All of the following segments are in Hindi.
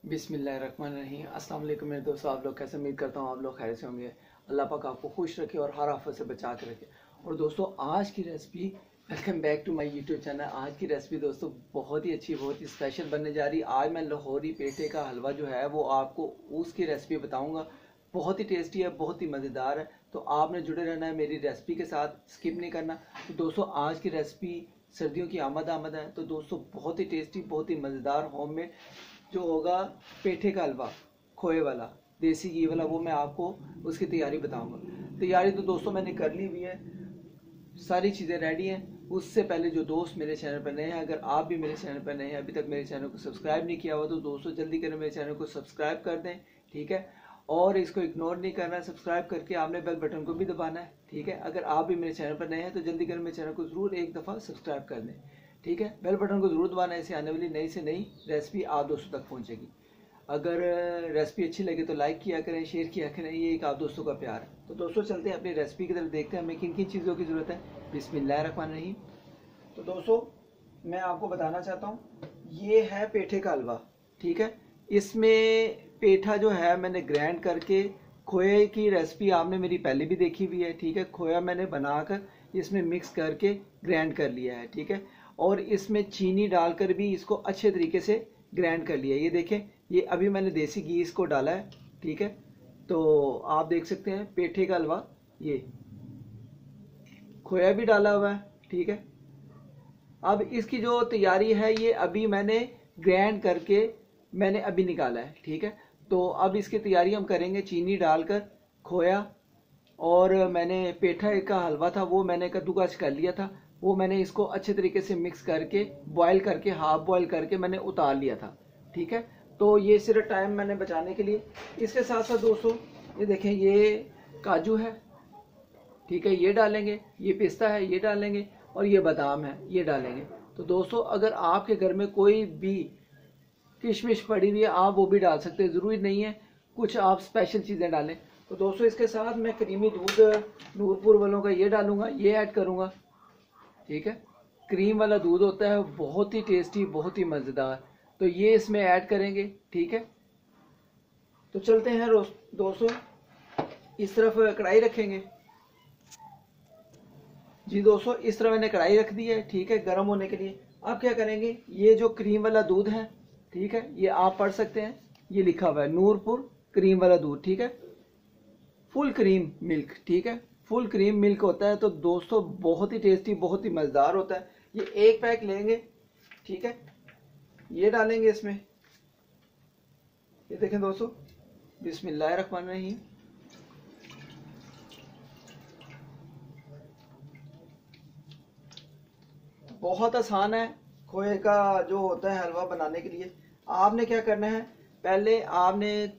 बिस्मिल्लाहिर्रहमानिर्रहीम। अस्सलाम वालेकुम मेरे दोस्तों, आप लोग कैसे? उम्मीद करता हूँ आप लोग खैर से होंगे। अल्लाह पाक आपको खुश रखे और हर आफत से बचा के रखे। और दोस्तों आज की recipe, welcome back to my YouTube channel. आज की रेसिपी दोस्तों बहुत ही अच्छी, बहुत ही स्पेशल बनने जा रही है। आज मैं लाहौरी पेठे का हलवा जो है वो आपको उसकी रेसिपी बताऊँगा। बहुत ही टेस्टी है, बहुत ही मज़ेदार है। तो आपने जुड़े रहना है मेरी रेसिपी के साथ, स्किप नहीं करना। तो दोस्तों आज की रेसिपी सर्दियों की आमद है। तो दोस्तों बहुत ही टेस्टी, बहुत ही मज़ेदार होममेड जो होगा पेठे का हलवा, खोए वाला, देसी घी वाला, वो मैं आपको उसकी तैयारी बताऊंगा। तैयारी तो दोस्तों मैंने कर ली हुई है, सारी चीज़ें रेडी हैं। उससे पहले जो दोस्त मेरे चैनल पर नए हैं, अगर आप भी मेरे चैनल पर नए हैं, अभी तक मेरे चैनल को सब्सक्राइब नहीं किया हुआ, तो दोस्तों जल्दी करें मेरे चैनल को सब्सक्राइब कर दें, ठीक है। और इसको इग्नोर नहीं करना है, सब्सक्राइब करके आपने बेल बटन को भी दबाना है, ठीक है। अगर आप भी मेरे चैनल पर नए हैं तो जल्दी करें मेरे चैनल को ज़रूर एक दफ़ा सब्सक्राइब कर दें, ठीक है। बेल बटन को ज़रूर दबाना है, इससे आने वाली नई से नई रेसिपी आप दोस्तों तक पहुंचेगी। अगर रेसिपी अच्छी लगे तो लाइक किया करें, शेयर किया करें, ये एक आप दोस्तों का प्यार है। तो दोस्तों चलते हैं अपनी रेसिपी की तरफ, देखते हैं हमें किन किन चीज़ों की ज़रूरत है। बिस्मिल्लाहिर्रहमानिर्रहीम। तो दोस्तों मैं आपको बताना चाहता हूँ, ये है पेठे का हलवा, ठीक है। इसमें पेठा जो है मैंने ग्राइंड करके, खोए की रेसिपी आपने मेरी पहले भी देखी हुई है, ठीक है। खोया मैंने बनाकर इसमें मिक्स करके ग्राइंड कर लिया है, ठीक है। और इसमें चीनी डालकर भी इसको अच्छे तरीके से ग्राइंड कर लिया है। ये देखें, ये अभी मैंने देसी घी इसको डाला है, ठीक है। तो आप देख सकते हैं पेठे का हलवा, ये खोया भी डाला हुआ है, ठीक है। अब इसकी जो तैयारी है, ये अभी मैंने ग्राइंड करके मैंने अभी निकाला है, ठीक है। तो अब इसकी तैयारी हम करेंगे चीनी डालकर, खोया, और मैंने पेठा का हलवा था वो मैंने कद्दूकस कर लिया था, वो मैंने इसको अच्छे तरीके से मिक्स करके बॉईल करके, हाफ बॉईल करके मैंने उतार लिया था, ठीक है। तो ये सिर्फ टाइम मैंने बचाने के लिए। इसके साथ साथ दोस्तों ये देखें, ये काजू है, ठीक है, ये डालेंगे, ये पिस्ता है, ये डालेंगे, और ये बादाम है, ये डालेंगे। तो दोस्तों अगर आपके घर में कोई भी किशमिश पड़ी हुई है, आप वो भी डाल सकते हैं, ज़रूरी नहीं है कुछ आप स्पेशल चीज़ें डालें। तो दोस्तों इसके साथ मैं क्रीमी दूध नूरपुर वालों का ये डालूंगा, ये ऐड करूंगा, ठीक है। क्रीम वाला दूध होता है, बहुत ही टेस्टी, बहुत ही मज़ेदार। तो ये इसमें ऐड करेंगे, ठीक है। तो चलते हैं दोस्तों, इस तरफ कढ़ाई रखेंगे जी। दोस्तों इस तरह मैंने कढ़ाई रख दी है, ठीक है, गर्म होने के लिए। अब क्या करेंगे, ये जो क्रीम वाला दूध है, ठीक है, ये आप पढ़ सकते हैं, ये लिखा हुआ है नूरपुर क्रीम वाला दूध, ठीक है, फुल क्रीम मिल्क, ठीक है, फुल क्रीम मिल्क होता है। तो दोस्तों बहुत ही टेस्टी, बहुत ही मज़ेदार होता है। ये एक पैक लेंगे, ठीक है, ये डालेंगे इसमें, ये देखें दोस्तों, बिस्मिल्लाहिर्रहमानिर्रहीम। बहुत आसान है खोए का जो होता है हलवा बनाने के लिए। आपने क्या करना है, पहले आपने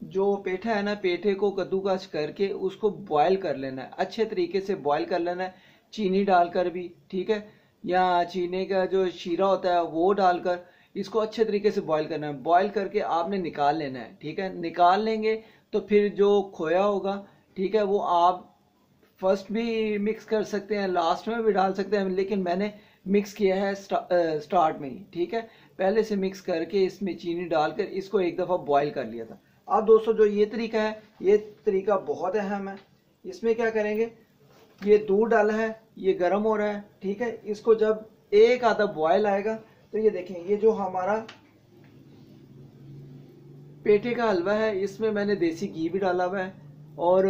जो पेठा है ना, पेठे को कद्दूकस करके उसको बॉयल कर लेना है, अच्छे तरीके से बॉयल कर लेना है, चीनी डालकर भी, ठीक है, या चीनी का जो शीरा होता है वो डालकर इसको अच्छे तरीके से बॉयल करना है। बॉयल करके आपने निकाल लेना है, ठीक है। निकाल लेंगे तो फिर जो खोया होगा, ठीक है, वो आप फर्स्ट भी मिक्स कर सकते हैं, लास्ट में भी डाल सकते हैं, लेकिन मैंने मिक्स किया है स्टार्ट में ही, ठीक है। पहले से मिक्स करके इसमें चीनी डालकर इसको एक दफ़ा बॉयल कर लिया था। अब दोस्तों जो ये तरीका है, ये तरीका बहुत अहम है। इसमें क्या करेंगे, ये दूध डाला है, ये गर्म हो रहा है, ठीक है। इसको जब एक आधा बॉयल आएगा तो ये देखें, ये जो हमारा पेठे का हलवा है, इसमें मैंने देसी घी भी डाला हुआ है, और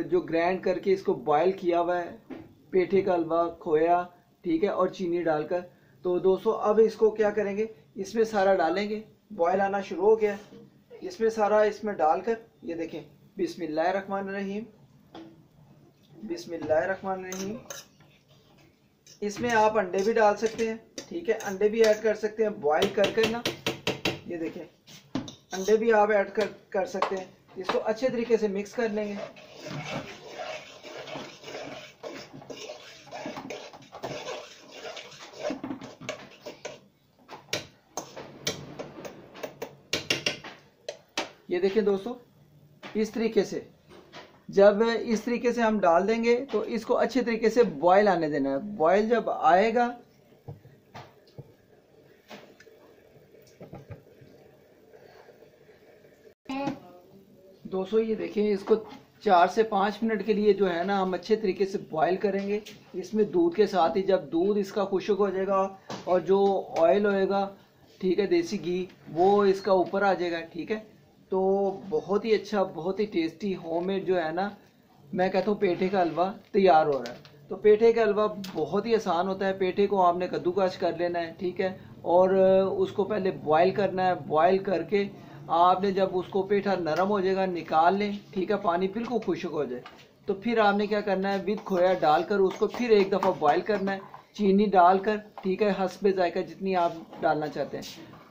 जो ग्राइंड करके इसको बॉयल किया हुआ है पेठे का हलवा, खोया, ठीक है, और चीनी डालकर। तो दोस्तों अब इसको क्या करेंगे, इसमें सारा डालेंगे, बॉयल आना शुरू हो गया, इसमें सारा इसमें डालकर, ये देखें, बिस्मिल्लाहिर्रहमानिर्रहीम, बिस्मिल्लाहिर्रहमानिर्रहीम। इसमें आप अंडे भी डाल सकते हैं, ठीक है, अंडे भी ऐड कर सकते हैं बॉयल कर ना, ये देखें, अंडे भी आप ऐड कर सकते हैं। इसको अच्छे तरीके से मिक्स कर लेंगे। ये देखें दोस्तों, इस तरीके से जब इस तरीके से हम डाल देंगे तो इसको अच्छे तरीके से बॉयल आने देना है। बॉयल जब आएगा दोस्तों ये देखें, इसको 4 से 5 मिनट के लिए जो है ना हम अच्छे तरीके से बॉईल करेंगे। इसमें दूध के साथ ही जब दूध इसका खुश्क हो जाएगा और जो ऑयल होएगा, ठीक है, देसी घी, वो इसका ऊपर आ जाएगा, ठीक है। तो बहुत ही अच्छा, बहुत ही टेस्टी होममेड जो है ना, मैं कहता हूँ पेठे का हलवा तैयार हो रहा है। तो पेठे का हलवा बहुत ही आसान होता है। पेठे को आपने कद्दूकस कर लेना है, ठीक है, और उसको पहले बॉईल करना है। बॉईल करके आपने जब उसको पेठा नरम हो जाएगा निकाल लें, ठीक है, पानी बिल्कुल खुश्क हो जाए, तो फिर आपने क्या करना है, विद खोया डालकर उसको फिर एक दफ़ा बॉईल करना है, चीनी डालकर, ठीक है, हस्बे जायका जितनी आप डालना चाहते हैं।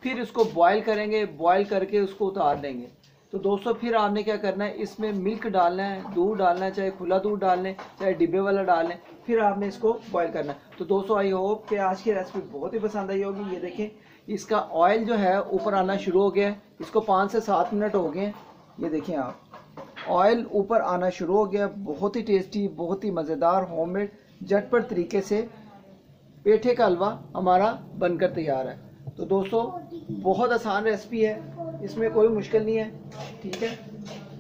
फिर उसको बॉईल करेंगे, बॉईल करके उसको उतार देंगे। तो दोस्तों फिर आपने क्या करना है, इसमें मिल्क डालना है, दूध डालना है, चाहे खुला दूध डाल लें चाहे डिब्बे वाला डाल लें, फिर आपने इसको बॉईल करना है। तो दोस्तों आई होप कि आज की रेसिपी बहुत ही पसंद आई होगी। ये देखें, इसका ऑयल जो है ऊपर आना शुरू हो गया है। इसको 5 से 7 मिनट हो गए हैं। ये देखें आप, ऑयल ऊपर आना शुरू हो गया। बहुत ही टेस्टी, बहुत ही मज़ेदार होममेड झटपट तरीके से पेठे का हलवा हमारा बनकर तैयार है। तो दोस्तों बहुत आसान रेसिपी है, इसमें कोई मुश्किल नहीं है, ठीक है।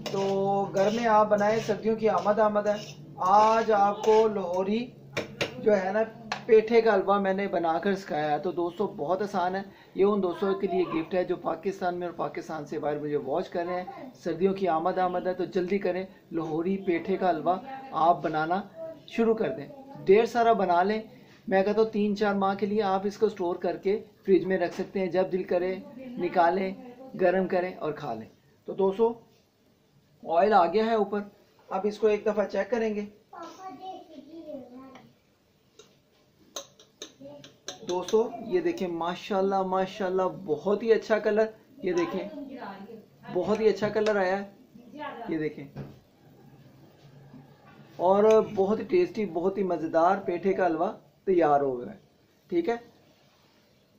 तो घर में आप बनाएं, सर्दियों की आमद है। आज आपको लाहौरी जो है ना पेठे का हलवा मैंने बनाकर सिखाया है। तो दोस्तों बहुत आसान है। ये उन दोस्तों के लिए गिफ्ट है जो पाकिस्तान में और पाकिस्तान से बाहर मुझे वॉच कर रहे हैं। सर्दियों की आमद है, तो जल्दी करें, लाहौरी पेठे का हलवा आप बनाना शुरू कर दें। ढेर सारा बना लें। मैं कहता हूँ 3-4 माह के लिए आप इसको स्टोर करके फ्रिज में रख सकते हैं। जब दिल करे निकालें, गर्म करें और खा लें। तो दोस्तों ऑयल आ गया है ऊपर, अब इसको एक दफ़ा चेक करेंगे। दोस्तों ये देखें, माशाल्लाह माशाल्लाह, बहुत ही अच्छा कलर, ये देखें बहुत ही अच्छा कलर आया है, ये देखें, और बहुत ही टेस्टी, बहुत ही मज़ेदार पेठे का हलवा तैयार हो गया है, ठीक है।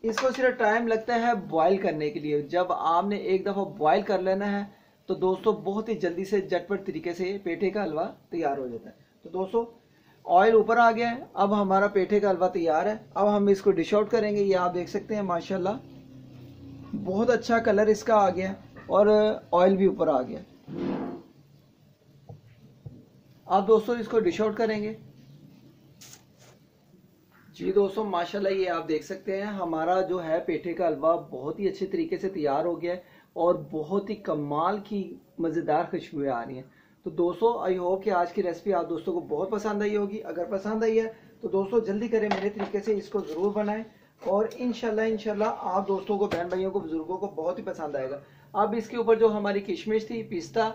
इसको सिर्फ टाइम लगता है बॉईल करने के लिए। जब आपने एक दफ़ा बॉईल कर लेना है तो दोस्तों बहुत ही जल्दी से झटपट तरीके से पेठे का हलवा तैयार हो जाता है। तो दोस्तों ऑयल ऊपर आ गया है, अब हमारा पेठे का हलवा तैयार है। अब हम इसको डिश आउट करेंगे। ये आप देख सकते हैं माशाल्लाह बहुत अच्छा कलर इसका आ गया और ऑयल भी ऊपर आ गया। अब दोस्तों इसको डिश आउट करेंगे। जी दोस्तों माशाल्लाह ये आप देख सकते हैं हमारा जो है पेठे का हलवा बहुत ही अच्छे तरीके से तैयार हो गया है और बहुत ही कमाल की मज़ेदार खुशबुएं आ रही हैं। तो दोस्तों आई होप कि आज की रेसिपी आप दोस्तों को बहुत पसंद आई होगी। अगर पसंद आई है तो दोस्तों जल्दी करें, मेरे तरीके से इसको ज़रूर बनाएं और इंशाल्लाह आप दोस्तों को, बहन भाइयों को, बुजुर्गों को बहुत ही पसंद आएगा। अब इसके ऊपर जो हमारी किशमिश थी, पिस्ता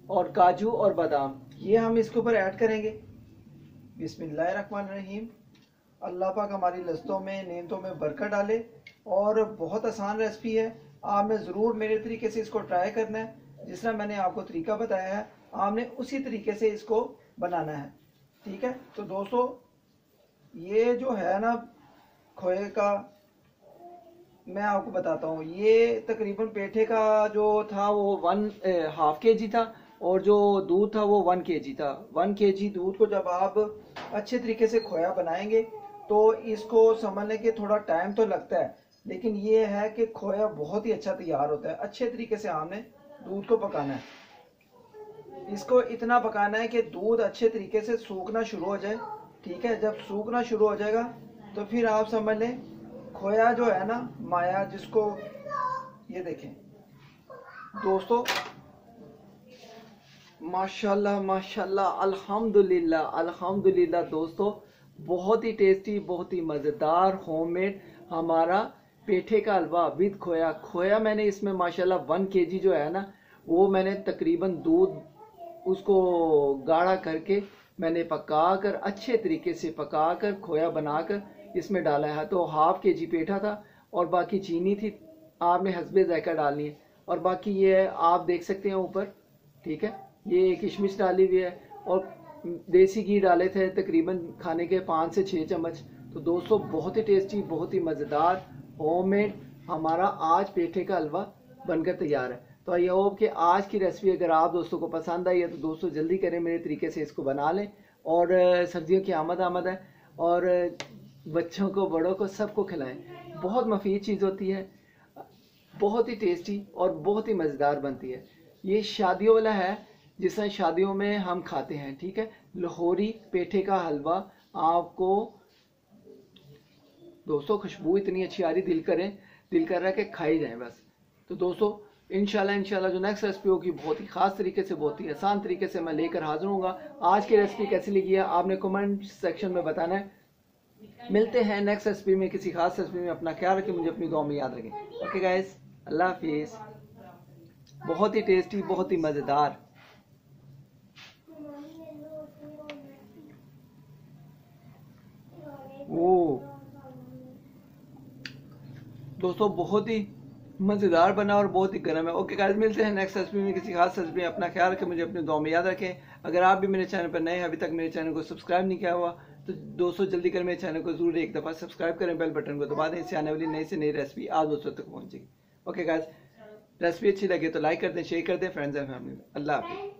और काजू और बादाम, ये हम इसके ऊपर ऐड करेंगे। बिस्मिल्लाहिर्रहमानिर्रहीम। अल्लाह पाक हमारी लज़्ज़तों में, नेमतों में बरकत डाले। और बहुत आसान रेसिपी है, आपने ज़रूर मेरे तरीके से इसको ट्राई करना है। जिस तरह मैंने आपको तरीका बताया है आपने उसी तरीके से इसको बनाना है, ठीक है। तो दोस्तों ये जो है ना खोए का, मैं आपको बताता हूँ, ये तकरीबन पेठे का जो था वो 1.5 kg था और जो दूध था वो 1 kg था। 1 kg दूध को जब आप अच्छे तरीके से खोया बनाएंगे तो इसको समझने के थोड़ा टाइम तो लगता है, लेकिन ये है कि खोया बहुत ही अच्छा तैयार होता है। अच्छे तरीके से आपने दूध को पकाना है। इसको इतना पकाना है कि दूध अच्छे तरीके से सूखना शुरू हो जाए, ठीक है। जब सूखना शुरू हो जाएगा तो फिर आप समझ लें खोया जो है ना माया, जिसको ये देखें दोस्तों, माशाल्लाह माशाल्लाह, अल्हम्दुलिल्लाह अल्हम्दुलिल्लाह। दोस्तों बहुत ही टेस्टी, बहुत ही मज़ेदार होममेड हमारा पेठे का हलवा विद खोया। खोया मैंने इसमें माशाल्लाह 1 kg जो है ना, वो मैंने तकरीबन दूध उसको गाढ़ा करके मैंने पका कर, अच्छे तरीके से पका कर, खोया बनाकर इसमें डाला है। तो 1/2 kg पेठा था और बाकी चीनी थी, आपने हस्बे जायका डालनी है। और बाकी ये है, आप देख सकते हैं ऊपर, ठीक है, ये किशमिश डाली हुई है और देसी घी डाले थे तकरीबन खाने के 5 से 6 चम्मच। तो दोस्तों बहुत ही टेस्टी, बहुत ही मज़ेदार होममेड हमारा आज पेठे का हलवा बनकर तैयार है। तो आई होप कि आज की रेसिपी अगर आप दोस्तों को पसंद आई है तो दोस्तों जल्दी करें, मेरे तरीके से इसको बना लें। और सर्दियों की आमद है और बच्चों को, बड़ों को, सबको खिलाएं। बहुत मुफीद चीज़ होती है, बहुत ही टेस्टी और बहुत ही मज़ेदार बनती है। ये शादियों वाला है, जिस तरह शादियों में हम खाते हैं, ठीक है। लाहौरी पेठे का हलवा आपको दोस्तों खुशबू इतनी अच्छी आ रही, दिल कर रहा है कि खाई जाए बस। तो दोस्तों इंशाल्लाह जो नेक्स्ट रेसिपी होगी बहुत ही खास तरीके से, बहुत ही आसान तरीके से मैं लेकर हाजिर हूँगा। आज की रेसिपी कैसी लगी है आपने कमेंट सेक्शन में बताना है। मिलते हैं नेक्स्ट रेसिपी में, किसी खास रेसिपी में। अपना ख्याल रखें, मुझे अपनी दुआ में याद रखें। ओके गाइस, अल्लाह हाफिज। बहुत ही टेस्टी, बहुत ही मज़ेदार। ओ दोस्तों बहुत ही मज़ेदार बना और बहुत ही गर्म है। ओके गाइस, मिलते हैं नेक्स्ट रेसिपी में, किसी खास रेसिपी में। अपना ख्याल रखें, मुझे अपनी दुआ में याद रखें। अगर आप भी मेरे चैनल पर नए हैं, अभी तक मेरे चैनल को सब्सक्राइब नहीं किया हुआ, तो दोस्तों जल्दी कर मेरे चैनल को जरूर एक दफ़ा सब्सक्राइब करें, बेल बटन को दबा दें। इससे आने वाली नई से नई रेसिपी आज दोस्तों तक पहुँचेगी। ओके गाइस, रेसिपी अच्छी लगे तो लाइक कर दें, शेयर कर दें फ्रेंड्स एंड फैमिली में। अल्लाह हाफिज़।